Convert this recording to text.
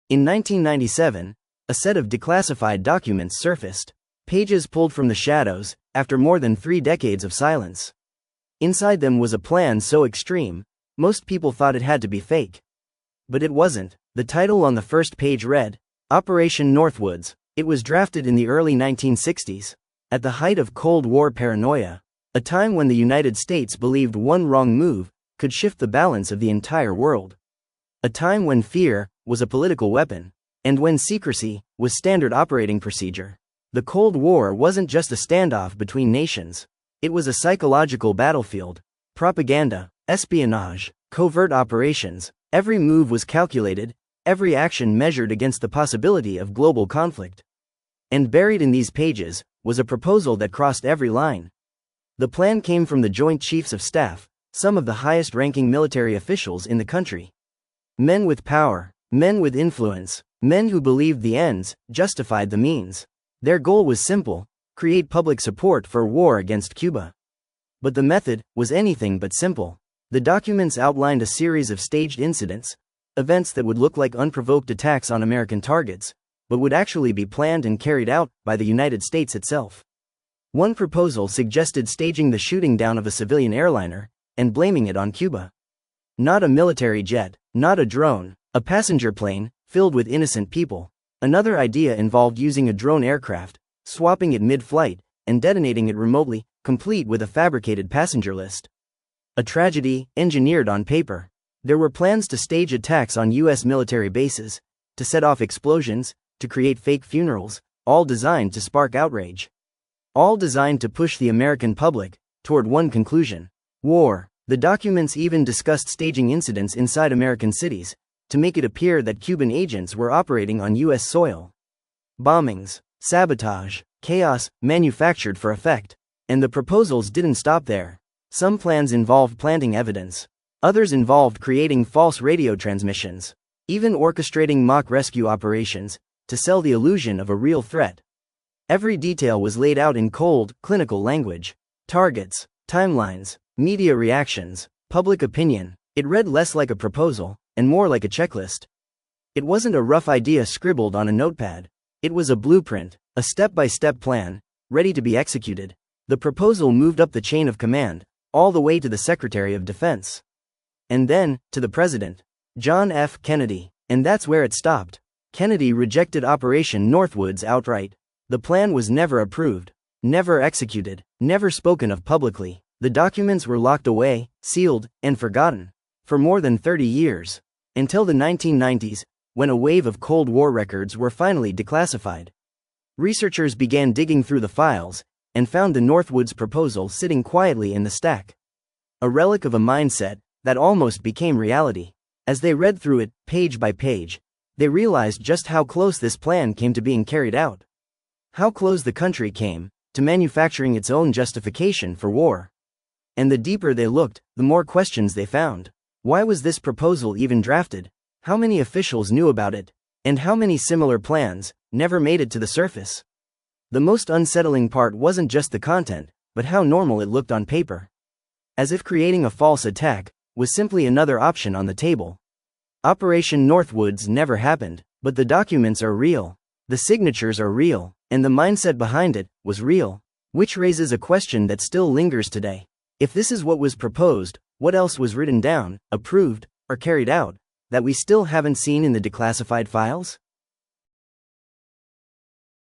In 1997, a set of declassified documents surfaced, pages pulled from the shadows, after more than 3 decades of silence. Inside them was a plan so extreme, most people thought it had to be fake. But it wasn't. The title on the first page read, Operation Northwoods. It was drafted in the early 1960s, at the height of Cold War paranoia, a time when the United States believed one wrong move could shift the balance of the entire world. A time when fear was a political weapon, and when secrecy was standard operating procedure. The Cold War wasn't just a standoff between nations. It was a psychological battlefield. Propaganda, espionage, covert operations, every move was calculated, every action measured against the possibility of global conflict. And buried in these pages was a proposal that crossed every line. The plan came from the Joint Chiefs of Staff, some of the highest-ranking military officials in the country. Men with power, men with influence, men who believed the ends justified the means. Their goal was simple: create public support for war against Cuba. But the method was anything but simple. The documents outlined a series of staged incidents, events that would look like unprovoked attacks on American targets, but would actually be planned and carried out by the United States itself. One proposal suggested staging the shooting down of a civilian airliner and blaming it on Cuba. Not a military jet, not a drone, a passenger plane filled with innocent people. Another idea involved using a drone aircraft, swapping it mid-flight, and detonating it remotely, complete with a fabricated passenger list. A tragedy engineered on paper. There were plans to stage attacks on U.S. military bases, to set off explosions, to create fake funerals, all designed to spark outrage. All designed to push the American public toward one conclusion: war. The documents even discussed staging incidents inside American cities, to make it appear that Cuban agents were operating on U.S. soil. Bombings, sabotage, chaos, manufactured for effect. And the proposals didn't stop there. Some plans involved planting evidence. Others involved creating false radio transmissions, even orchestrating mock rescue operations, to sell the illusion of a real threat. Every detail was laid out in cold, clinical language. Targets, timelines, media reactions, public opinion. It read less like a proposal, and more like a checklist. It wasn't a rough idea scribbled on a notepad. It was a blueprint, a step-by-step plan, ready to be executed. The proposal moved up the chain of command, all the way to the Secretary of Defense. And then, to the President, John F. Kennedy. And that's where it stopped. Kennedy rejected Operation Northwoods outright. The plan was never approved, never executed, never spoken of publicly. The documents were locked away, sealed, and forgotten. For more than 30 years. Until the 1990s, when a wave of Cold War records were finally declassified. Researchers began digging through the files, and found the Northwoods proposal sitting quietly in the stack. A relic of a mindset that almost became reality. As they read through it, page by page, they realized just how close this plan came to being carried out. How close the country came to manufacturing its own justification for war. And the deeper they looked, the more questions they found. Why was this proposal even drafted? How many officials knew about it? And how many similar plans never made it to the surface? The most unsettling part wasn't just the content, but how normal it looked on paper. As if creating a false attack was simply another option on the table. Operation Northwoods never happened, but the documents are real. The signatures are real, and the mindset behind it was real. Which raises a question that still lingers today. If this is what was proposed, what else was written down, approved, or carried out, that we still haven't seen in the declassified files?